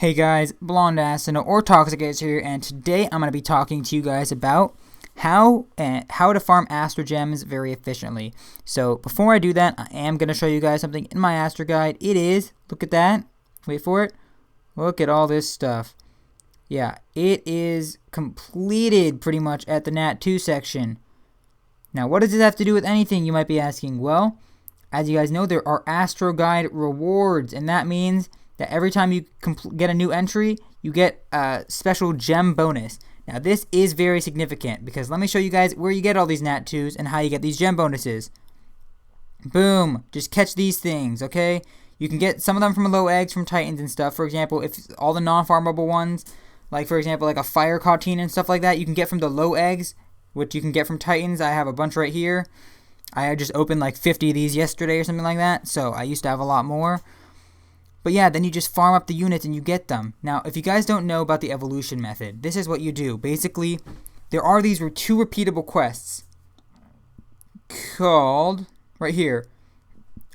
Hey guys, Blonde Asino or Toxic is here, and today I'm going to be talking to you guys about how to farm astrogems very efficiently. So before I do that, I am going to show you guys something in my astro guide. It is, look at that, wait for it, look at all this stuff. Yeah, it is completed pretty much at the Nat 2 section. Now what does this have to do with anything, you might be asking? Well, as you guys know, there are astro guide rewards, and that means that every time you get a new entry, you get a special gem bonus. Now this is very significant because let me show you guys where you get all these Nat 2s and how you get these gem bonuses. Boom, just catch these things, okay? You can get some of them from low eggs from Titans and stuff. For example, if all the non-farmable ones, like for example like a fire cartoon and stuff like that, you can get from the low eggs, which you can get from Titans. I have a bunch right here. I just opened like 50 of these yesterday or something like that, so I used to have a lot more. But yeah, then you just farm up the units and you get them. Now, if you guys don't know about the evolution method, this is what you do. Basically, there are these two repeatable quests called, right here,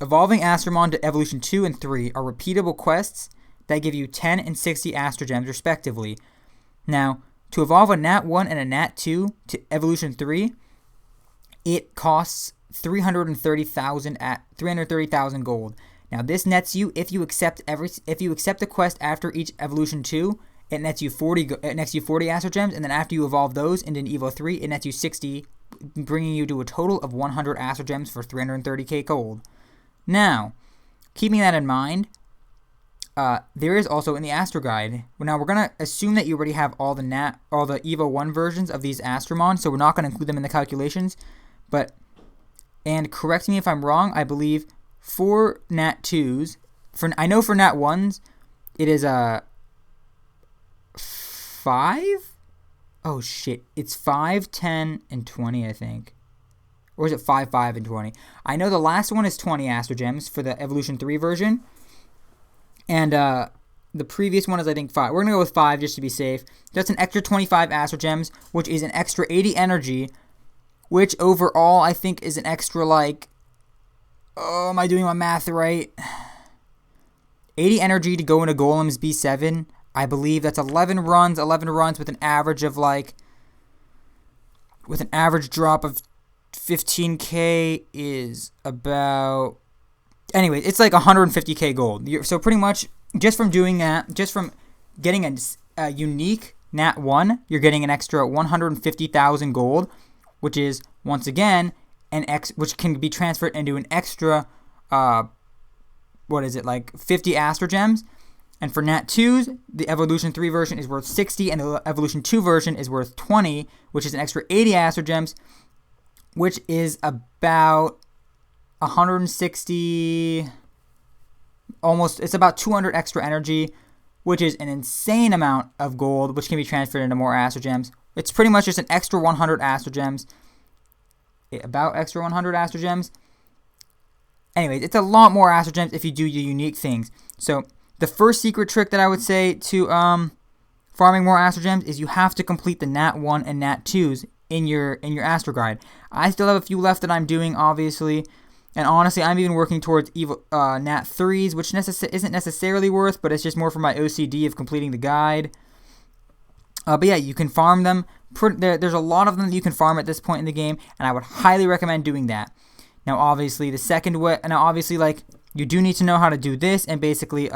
Evolving Astromon to Evolution 2 and 3 are repeatable quests that give you 10 and 60 astrogems respectively. Now, to evolve a Nat 1 and a Nat 2 to Evolution 3, it costs 330,000 gold. Now this nets you, if you accept the quest after each evolution 2, it nets you 40 astrogems, and then after you evolve those into an Evo 3, it nets you 60, bringing you to a total of 100 astrogems for 330k gold. Now, keeping that in mind, there is also in the Astro Guide. Now we're gonna assume that you already have all the Evo 1 versions of these Astromon, so we're not gonna include them in the calculations. And correct me if I'm wrong, I believe for Nat 2s, I know for Nat 1s, it is 5? Oh shit, it's 5, 10, and 20, I think. Or is it 5, 5, and 20? I know the last one is 20 astrogems for the Evolution 3 version. And the previous one is, I think, 5. We're going to go with 5 just to be safe. That's an extra 25 astrogems, which is an extra 80 energy, which overall I think is an extra, like, oh, am I doing my math right? 80 energy to go into Golem's B7. I believe that's 11 runs with an average of with an average drop of 15k is about, anyway, it's like 150k gold. So pretty much just from doing that, just from getting a unique Nat 1, you're getting an extra 150,000 gold, which is, once again, which can be transferred into an extra, 50 astrogems. And for Nat 2s, the Evolution 3 version is worth 60, and the Evolution 2 version is worth 20, which is an extra 80 astrogems, which is about 160, it's about 200 extra energy, which is an insane amount of gold, which can be transferred into more astrogems. It's pretty much just an extra 100 astrogems. Extra 100 astrogems. Anyways, it's a lot more astrogems if you do your unique things. So the first secret trick that I would say to farming more astrogems is you have to complete the Nat 1 and Nat 2s in your astro guide. I still have a few left that I'm doing, obviously, and honestly I'm even working towards Nat 3s, which isn't necessarily worth, but it's just more for my OCD of completing the guide. But yeah, you can farm them. There's a lot of them that you can farm at this point in the game, and I would highly recommend doing that. Now, obviously, the second way, and obviously, like, you do need to know how to do this, and basically,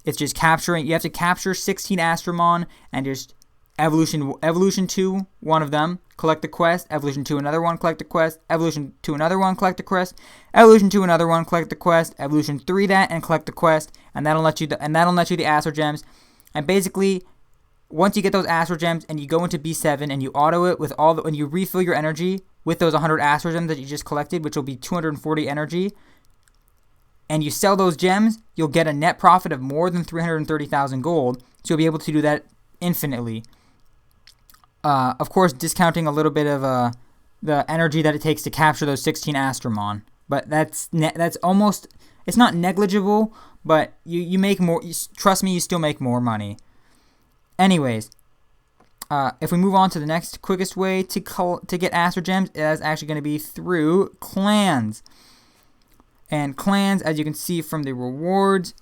it's just capturing. You have to capture 16 Astromon, and just Evolution 2, one of them, collect the quest. Evolution 2, another one, collect the quest. Evolution 2, another one, collect the quest. Evolution 2, another one, collect the quest. Evolution 3, that, and collect the quest, and that'll let you the Astrogems, and basically, once you get those astrogems and you go into B7 and you auto it with and you refill your energy with those 100 astrogems that you just collected, which will be 240 energy, and you sell those gems, you'll get a net profit of more than 330,000 gold. So you'll be able to do that infinitely. Of course, discounting a little bit of the energy that it takes to capture those 16 astromon, but that's almost, it's not negligible, but you make more. Trust me, you still make more money. Anyways, if we move on to the next quickest way to get astrogems, it's actually going to be through clans. And clans, as you can see from the rewards,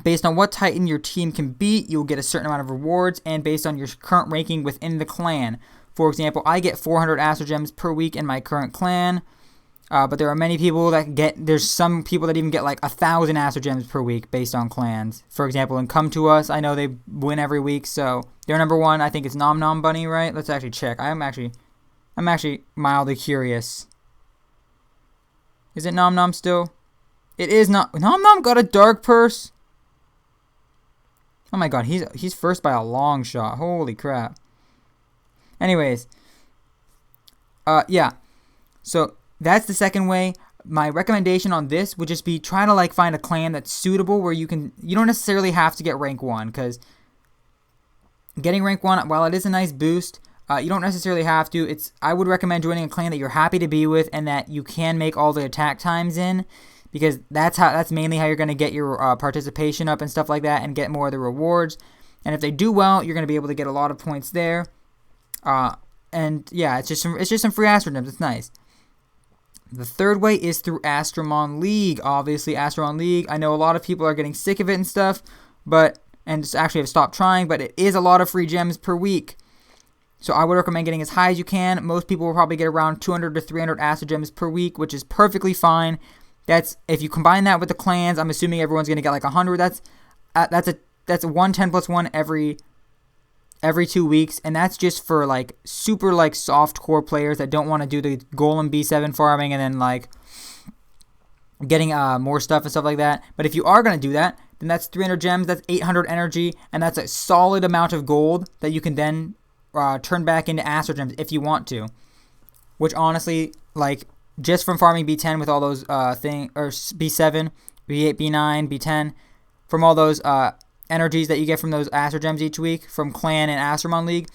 Based on what Titan your team can beat, you'll get a certain amount of rewards, and based on your current ranking within the clan. For example, I get 400 astrogems per week in my current clan, but there are many people that there's some people that even get like 1,000 astrogems per week based on clans. For example, in Come To Us, I know they win every week, so they're number one. I think it's Nom Nom Bunny, right? Let's actually check. I'm actually mildly curious. Is it Nom Nom still? It is not. Nom Nom got a dark purse. Oh my god, he's first by a long shot. Holy crap. Anyways, yeah. So that's the second way. My recommendation on this would just be try to like find a clan that's suitable where you don't necessarily have to get rank 1, because getting rank 1, while it is a nice boost, you don't necessarily have to. I would recommend joining a clan that you're happy to be with and that you can make all the attack times in, because that's mainly how you're going to get your participation up and stuff like that and get more of the rewards. And if they do well, you're going to be able to get a lot of points there. And yeah, it's just some free astrogems. It's nice. The third way is through Astromon League. Obviously, Astromon League, I know a lot of people are getting sick of it and stuff, and just actually have stopped trying, but it is a lot of free gems per week. So I would recommend getting as high as you can. Most people will probably get around 200 to 300 astrogems per week, which is perfectly fine. If you combine that with the clans, I'm assuming everyone's going to get like 100. That's a 1 10 plus 1 every 2 weeks, and that's just for like super like soft core players that don't want to do the Golem B7 farming and then like getting more stuff and stuff like that. But if you are going to do that, then that's 300 gems, that's 800 energy, and that's a solid amount of gold that you can then turn back into astrogems if you want to. Which honestly, like, just from farming B10 with all those or B7, B8, B9, B10, from all those energies that you get from those astrogems each week from Clan and Astromon League,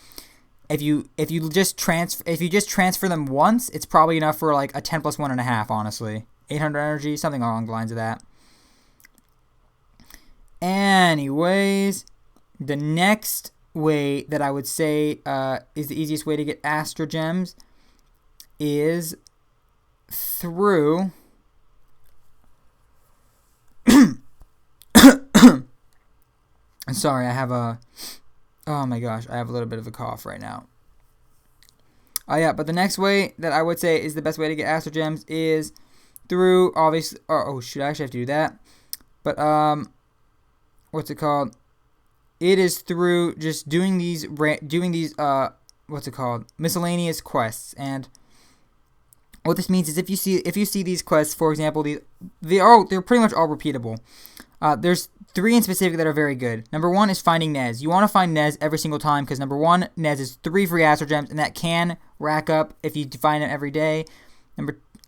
if you just transfer them once, it's probably enough for like a 10 plus 1.5, honestly. 800 energy, something along the lines of that. Anyways, the next way that I would say is the easiest way to get astrogems is through I'm sorry, I have a little bit of a cough right now. Yeah, but the next way that I would say is the best way to get astrogems is through, obviously, I actually have to do that. But what's it called? It is through just doing these miscellaneous quests. And what this means is if you see these quests, for example, they're pretty much all repeatable. There's 3 in specific that are very good. Number 1 is finding Nez. You want to find Nez every single time because number 1, Nez is 3 free astrogems, and that can rack up if you find it every day.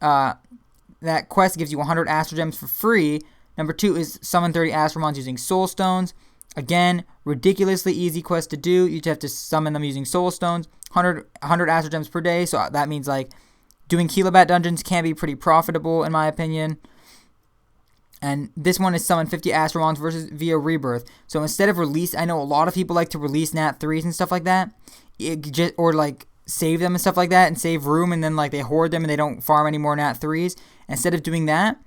That quest gives you 100 astrogems for free. Number 2 is summon 30 astromons using soul stones. Again, ridiculously easy quest to do. You just have to summon them using soul stones. 100 astrogems per day, so that means like doing kilobat dungeons can be pretty profitable in my opinion. And this one is summon 50 astromons versus via rebirth. So instead of release, I know a lot of people like to release Nat 3s and stuff like that, or like save them and stuff like that and save room, and then like they hoard them and they don't farm any more Nat 3s. Instead of doing that,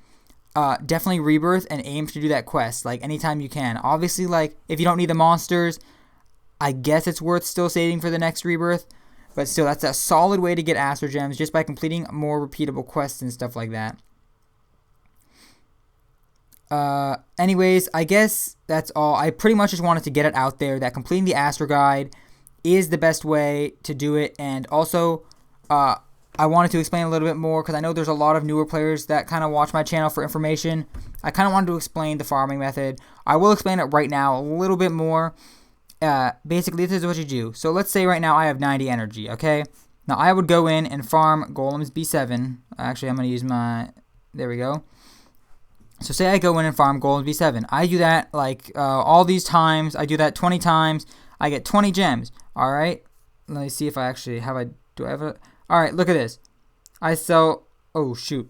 definitely rebirth and aim to do that quest like anytime you can. Obviously, like if you don't need the monsters, I guess it's worth still saving for the next rebirth. But still, that's a solid way to get astrogems just by completing more repeatable quests and stuff like that. Anyways, I guess that's all. I pretty much just wanted to get it out there that completing the Astro Guide is the best way to do it. And also, I wanted to explain a little bit more because I know there's a lot of newer players that kind of watch my channel for information. I kind of wanted to explain the farming method. I will explain it right now a little bit more. Basically, this is what you do. So let's say right now I have 90 energy, okay? Now I would go in and farm Golems B7. Actually, I'm going to use there we go. So say I go in and farm Golems B7. I do that like all these times. I do that 20 times. I get 20 gems. All right. Let me see if I actually do I have a... All right, look at this. I sell... Oh, shoot.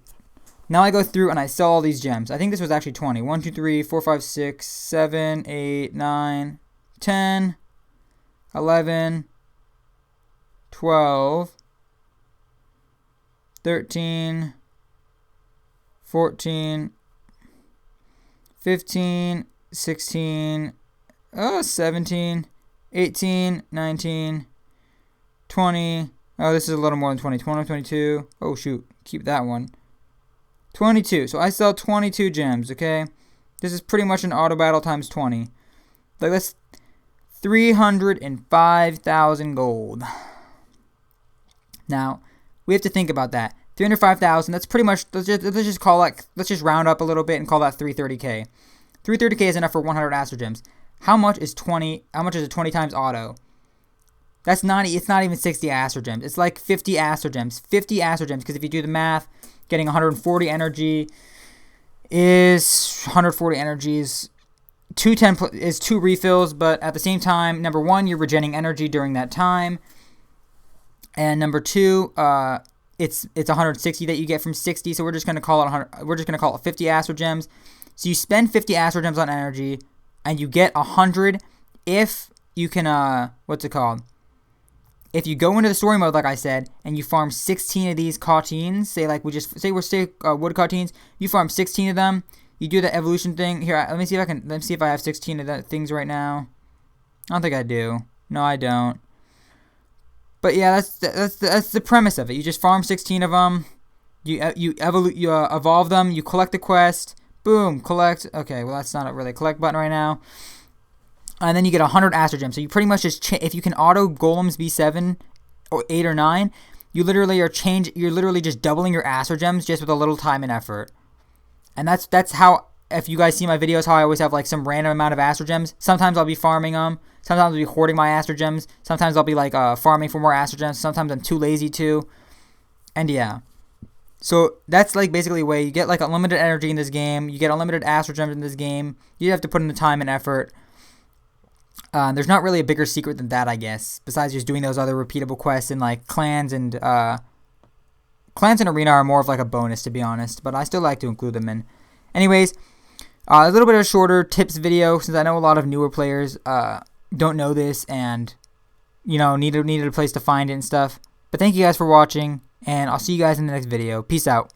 Now I go through and I sell all these gems. I think this was actually 20. 1, 2, 3, 4, 5, 6, 7, 8, 9, 10, 11, 12, 13, 14... 15, 16, 17, 18, 19, 20. Oh, this is a little more than 20. 20, 22. Oh, shoot. Keep that one. 22. So I sell 22 gems, okay? This is pretty much an auto battle times 20. Like, that's 305,000 gold. Now, we have to think about that. 305,000, that's pretty much, let's just round up a little bit and call that 330k. 330k is enough for 100 astrogems. How much is 20 times auto? It's not even 60 astrogems. It's like 50 astrogems. 50 astrogems, because if you do the math, getting 140 energy is 140 energies. 210 is 2 refills, but at the same time, number 1, you're regenerating energy during that time, and number 2, it's 160 that you get from 60. So we're just gonna call it 100. We're just gonna call it 50 astrogems. So you spend 50 astrogems on energy, and you get 100 if you can what's it called? If you go into the story mode, like I said, and you farm 16 of these cartines, say we're wood cartines, you farm 16 of them. You do the evolution thing. Here, let me see if I have 16 of that things right now. I don't think I do. No, I don't. But yeah, that's the premise of it. You just farm 16 of them. You evolve them. You collect the quest. Boom, collect. Okay, well that's not really a collect button right now. And then you get 100 astrogems. So you pretty much just if you can auto golems B7 or 8 or 9, you're literally just doubling your astrogems just with a little time and effort. And that's how, if you guys see my videos, how I always have like some random amount of astrogems. Sometimes I'll be farming them. Sometimes I'll be hoarding my astrogems. Sometimes I'll be like farming for more astrogems. Sometimes I'm too lazy to. And yeah. So that's like basically a way you get like unlimited energy in this game. You get unlimited astrogems in this game. You have to put in the time and effort. There's not really a bigger secret than that, I guess. Besides just doing those other repeatable quests in like clans and arena are more of like a bonus, to be honest. But I still like to include them in. Anyways, a little bit of a shorter tips video, since I know a lot of newer players don't know this and needed a place to find it and stuff. But thank you guys for watching, and I'll see you guys in the next video. Peace out.